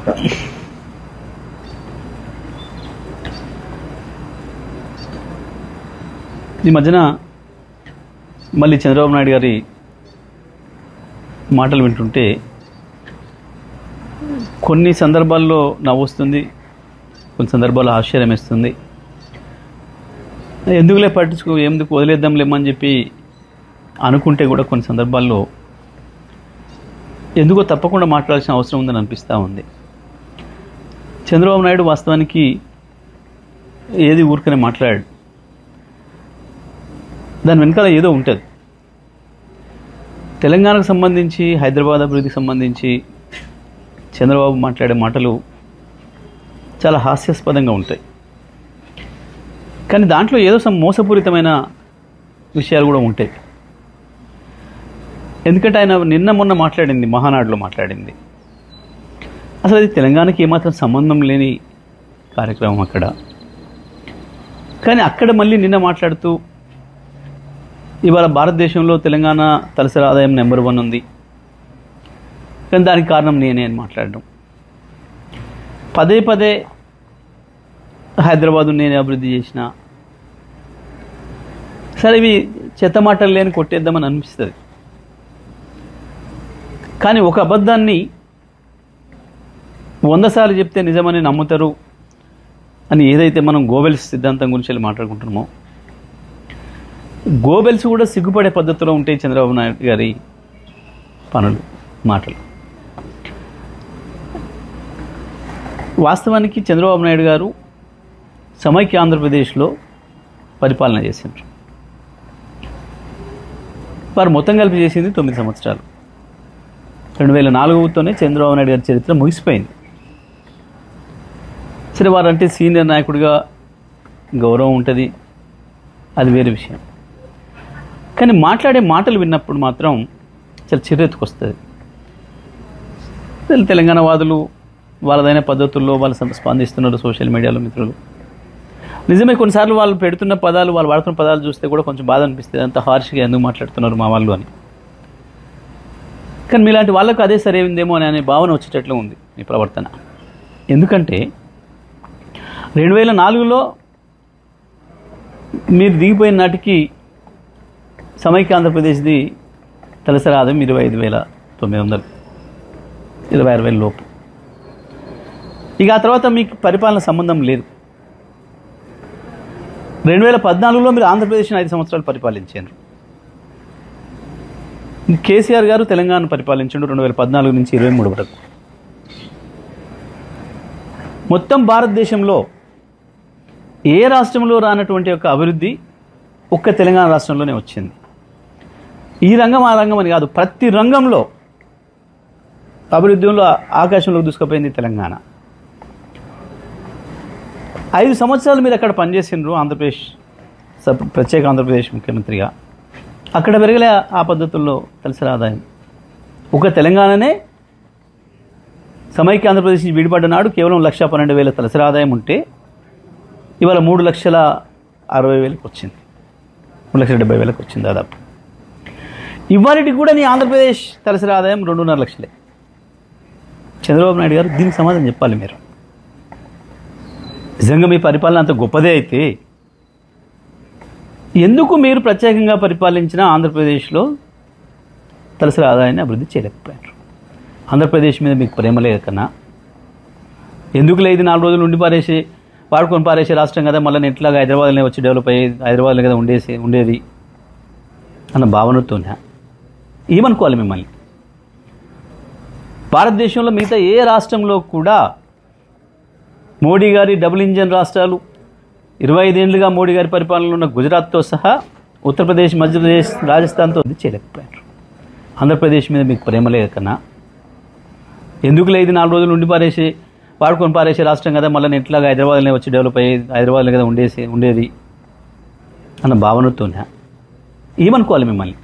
ఈ మధ్యన మళ్ళీ చంద్రబాబు నాయుడు గారి మాటలు వింటుంటే కొన్ని సందర్భాల్లో నవ్వొస్తుంది, కొన్ని సందర్భాల్లో ఆశ్చర్యం వేస్తుంది. ఎందుకులే ఎందుకు వదిలేద్దాంలేమని చెప్పి అనుకుంటే కూడా కొన్ని సందర్భాల్లో ఎందుకో తప్పకుండా మాట్లాడాల్సిన అవసరం ఉందని అనిపిస్తూ ఉంది. చంద్రబాబు నాయుడు వాస్తవానికి ఏది ఊరికనే మాట్లాడాడు, దాని వెనకాల ఏదో ఉంటుంది. తెలంగాణకు సంబంధించి, హైదరాబాద్ అభివృద్ధికి సంబంధించి చంద్రబాబు మాట్లాడే మాటలు చాలా హాస్యాస్పదంగా ఉంటాయి. కానీ దాంట్లో ఏదో మోసపూరితమైన విషయాలు కూడా ఉంటాయి. ఎందుకంటే ఆయన నిన్న మొన్న మాట్లాడింది, మహానాడులో మాట్లాడింది, అసలు అది తెలంగాణకి ఏమాత్రం సంబంధం లేని కార్యక్రమం అక్కడ. కానీ అక్కడ మళ్ళీ నిన్న మాట్లాడుతూ ఇవాళ భారతదేశంలో తెలంగాణ తలసరి ఆదాయం నెంబర్ 1 ఉంది, కానీ దానికి కారణం నేనే అని మాట్లాడడం, పదే పదే హైదరాబాదు నేనే అభివృద్ధి చేసిన. సరే, ఇవి చెత్త మాటలు లేని కొట్టేద్దామని అనిపిస్తుంది. కానీ ఒక అబద్ధాన్ని 100 సార్లు చెప్తే నిజమని నమ్ముతారు అని ఏదైతే మనం గోబెల్స్ సిద్ధాంతం గురించి వెళ్ళి మాట్లాడుకుంటున్నామో, గోబెల్స్ కూడా సిగ్గుపడే పద్ధతిలో ఉంటాయి చంద్రబాబు నాయుడు గారి పనులు, మాటలు. వాస్తవానికి చంద్రబాబు నాయుడు గారు సమైక్య ఆంధ్రప్రదేశ్లో పరిపాలన చేసిండ్రు. వారు మొత్తం కలిపి చేసింది 9 సంవత్సరాలు. 2004తోనే చంద్రబాబు నాయుడు గారి చరిత్ర ముగిసిపోయింది. సరే, వారంటే సీనియర్ నాయకుడిగా గౌరవం ఉంటుంది, అది వేరే విషయం. కానీ మాట్లాడే మాటలు విన్నప్పుడు మాత్రం చాలా చిరెత్తుకొస్తుంది. తెలంగాణ వాదులు వాళ్ళదైన పద్ధతుల్లో వాళ్ళు స్పందిస్తున్నారు సోషల్ మీడియాలో. మిత్రులు, నిజమే, కొన్నిసార్లు వాళ్ళు పెడుతున్న పదాలు, వాళ్ళు వాడుతున్న పదాలు చూస్తే కూడా కొంచెం బాధ అనిపిస్తుంది. అంత హార్ష్గా ఎందుకు మాట్లాడుతున్నారు మా వాళ్ళు అని. కానీ మీలాంటి వాళ్ళకు అదే సరైందేమో అనే భావన వచ్చేటట్లు ఉంది మీ ప్రవర్తన. ఎందుకంటే 2004లో మీరు దిగిపోయిన నాటికి సమైక్య ఆంధ్రప్రదేశ్ది తలసరి ఆదాయం 25,900, 26,000 లోపు. ఇక ఆ తర్వాత మీకు పరిపాలన సంబంధం లేదు. 2014లో మీరు ఆంధ్రప్రదేశ్ని 5 సంవత్సరాలు పరిపాలించారు. కేసీఆర్ గారు తెలంగాణ పరిపాలించాడు 2014 నుంచి 23 వరకు. మొత్తం భారతదేశంలో ఏ రాష్ట్రంలో రానటువంటి యొక్క అభివృద్ధి ఒక్క తెలంగాణ రాష్ట్రంలోనే వచ్చింది. ఈ రంగం ఆ రంగం అని కాదు, ప్రతి రంగంలో అభివృద్ధిలో ఆకాశంలోకి దూసుకుపోయింది తెలంగాణ. 5 సంవత్సరాలు మీరు అక్కడ పనిచేసిండ్రు ఆంధ్రప్రదేశ్ ప్రత్యేక ఆంధ్రప్రదేశ్ ముఖ్యమంత్రిగా. అక్కడ పెరగలే ఆ పద్ధతుల్లో తలసరి ఆదాయం. ఒక తెలంగాణనే సమైక్య ఆంధ్రప్రదేశ్ నుంచి విడిపడ్డ నాడు కేవలం 1,12,000 తలసరి ఆదాయం ఉంటే ఇవాళ 3,60,000 వచ్చింది, 3,70,000 వచ్చింది దాదాపు. ఇవాళకి కూడా నీ ఆంధ్రప్రదేశ్ తలసరి ఆదాయం 2.5 లక్షలే. చంద్రబాబు నాయుడు గారు దీనికి సమాధానం చెప్పాలి. మీరు నిజంగా మీ పరిపాలన అంత గొప్పదే అయితే ఎందుకు మీరు ప్రత్యేకంగా పరిపాలించిన ఆంధ్రప్రదేశ్లో తలసరి ఆదాయాన్ని అభివృద్ధి చేయలేకపోయారు? ఆంధ్రప్రదేశ్ మీద మీకు ప్రేమ లేక కన్నా ఎందుకు లేదు 4 రోజులు ఉండి వాడుకొని పారేసే రాష్ట్రం కదా, మళ్ళీ నెట్లాగా హైదరాబాద్లోనే వచ్చి డెవలప్ అయ్యేది, హైదరాబాద్లో కదా ఉండేది అన్న భావనతోనే ఏమనుకోవాలి మిమ్మల్ని? భారతదేశంలో మిగతా ఏ రాష్ట్రంలో కూడా మోడీ గారి డబుల్ ఇంజన్ రాష్ట్రాలు 25 ఏళ్లుగా మోడీ గారి పరిపాలనలో ఉన్న గుజరాత్తో సహా ఉత్తరప్రదేశ్, మధ్యప్రదేశ్, రాజస్థాన్తో చేయలేకపోయారు. ఆంధ్రప్రదేశ్ మీద మీకు ప్రేమ లేక కన్నా ఎందుకు లేదు 4 రోజులు ఉండి వాడుకొని పారేసే రాష్ట్రం కదా, మళ్ళీ నెట్లాగా హైదరాబాద్లోనే వచ్చి డెవలప్ అయ్యేది, హైదరాబాద్లో కదా ఉండేది అన్న భావనతోనే ఏమనుకోవాలి మిమ్మల్ని?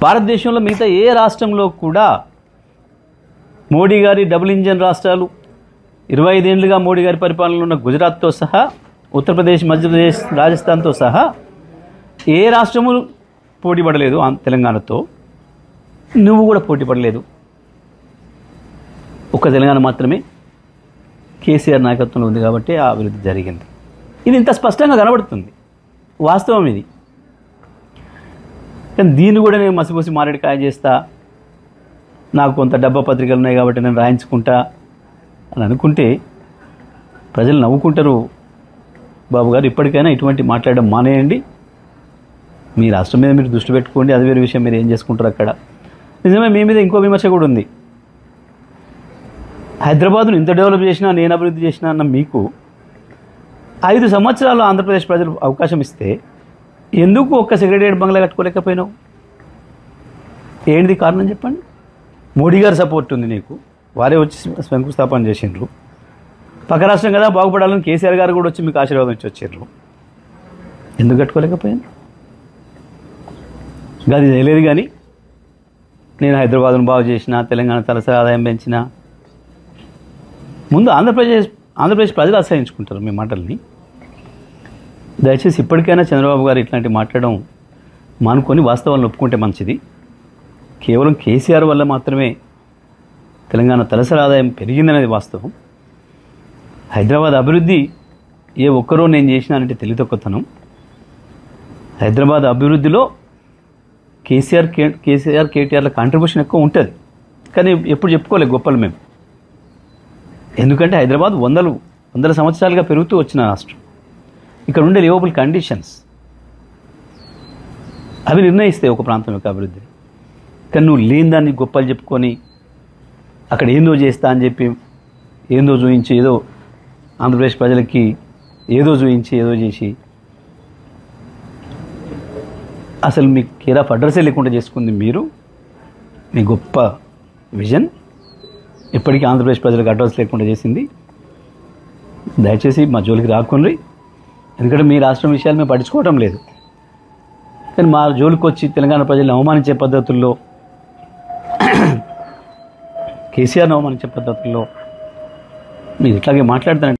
భారతదేశంలో మిగతా ఏ రాష్ట్రంలో కూడా మోడీ గారి డబుల్ ఇంజన్ రాష్ట్రాలు 25 ఏళ్లుగా మోడీ గారి పరిపాలనలో ఉన్న గుజరాత్తో సహా ఉత్తరప్రదేశ్, మధ్యప్రదేశ్, రాజస్థాన్తో సహా ఏ రాష్ట్రము పోటీ పడలేదు తెలంగాణతో. నువ్వు కూడా పోటీ పడలేదు. ఒక్క తెలంగాణ మాత్రమే కేసీఆర్ నాయకత్వంలో ఉంది కాబట్టి ఆ అభివృద్ధి జరిగింది. ఇది ఇంత స్పష్టంగా కనబడుతుంది, వాస్తవం ఇది. కానీ దీన్ని కూడా నేను మసిపూసి మారేడుకాయ చేస్తా, నాకు కొంత డబ్బా పత్రికలు ఉన్నాయి కాబట్టి నేను రాయించుకుంటా అని అనుకుంటే ప్రజలు నవ్వుకుంటారు. బాబు గారు, ఇప్పటికైనా ఇటువంటి మాట్లాడడం మానేయండి. మీ రాష్ట్రం మీద మీరు దృష్టి పెట్టుకోండి, అది వేరే విషయం, మీరు ఏం చేసుకుంటారు అక్కడ. నిజమే, మీ మీద ఇంకో విమర్శ కూడా ఉంది. హైదరాబాద్ను ఇంత డెవలప్ చేసినా, నేను అభివృద్ధి చేసినా అన్న మీకు 5 సంవత్సరాలు ఆంధ్రప్రదేశ్ ప్రజలు అవకాశం ఇస్తే ఎందుకు ఒక్క సెక్రటేరియట్ బంగ్లా కట్టుకోలేకపోయినావు? ఏంటిది కారణం చెప్పండి. మోడీ గారి సపోర్ట్ ఉంది నీకు, వారే వచ్చి శంకుస్థాపన చేసిండ్రు. పక్క రాష్ట్రం కదా బాగుపడాలని కేసీఆర్ గారు కూడా వచ్చి మీకు ఆశీర్వాదం ఇచ్చి వచ్చిండ్రు. ఎందుకు కట్టుకోలేకపోయాను? అది చేయలేదు. కానీ నేను హైదరాబాద్ను బాగు చేసిన, తెలంగాణ తలసరి ఆదాయం పెంచిన, ముందు ఆంధ్రప్రదేశ్ ప్రజలు ఆశ్రయించుకుంటారు మీ మాటల్ని. దయచేసి ఇప్పటికైనా చంద్రబాబు గారు ఇట్లాంటి మాట్లాడడం మానుకొని వాస్తవాలను ఒప్పుకుంటే మంచిది. కేవలం కేసీఆర్ వల్ల మాత్రమే తెలంగాణ తలసరి ఆదాయం పెరిగిందనేది వాస్తవం. హైదరాబాద్ అభివృద్ధి ఏ ఒక్కరో నేను చేసినానంటే తెలివితక్కువతనం. హైదరాబాద్ అభివృద్ధిలో కేసీఆర్ కేటీఆర్ల కాంట్రిబ్యూషన్ ఎక్కువ ఉంటుంది. కానీ ఎప్పుడు చెప్పుకోలేదు గొప్పలు మేము. ఎందుకంటే హైదరాబాద్ వందల సంవత్సరాలుగా పెరుగుతూ వచ్చిన రాష్ట్రం. ఇక్కడ ఉండే లివబుల్ కండిషన్స్ అవి నిర్ణయిస్తాయి ఒక ప్రాంతం యొక్క అభివృద్ధిని. కానీ నువ్వు లేని దాన్ని గొప్పలు చెప్పుకొని అక్కడ ఏందో చేస్తా అని చెప్పి ఏందో చూపించి, ఏదో ఆంధ్రప్రదేశ్ ప్రజలకి ఏదో చూపించి ఏదో చేసి అసలు మీకు కేర్ ఆఫ్ అడ్రస్సే లేకుండా చేసుకుంది మీరు. మీ గొప్ప విజన్ ఇప్పటికీ ఆంధ్రప్రదేశ్ ప్రజలకు అడ్రస్ లేకుండా చేసింది. దయచేసి మా జోలికి రాకుండా, ఎందుకంటే మీ రాష్ట్రం విషయాలు మేము పట్టించుకోవటం లేదు. కానీ మా జోలికి వచ్చి తెలంగాణ ప్రజల్ని అవమానించే పద్ధతుల్లో, కేసీఆర్ని అవమానించే పద్ధతుల్లో మీరు ఇట్లాగే మాట్లాడతారంటే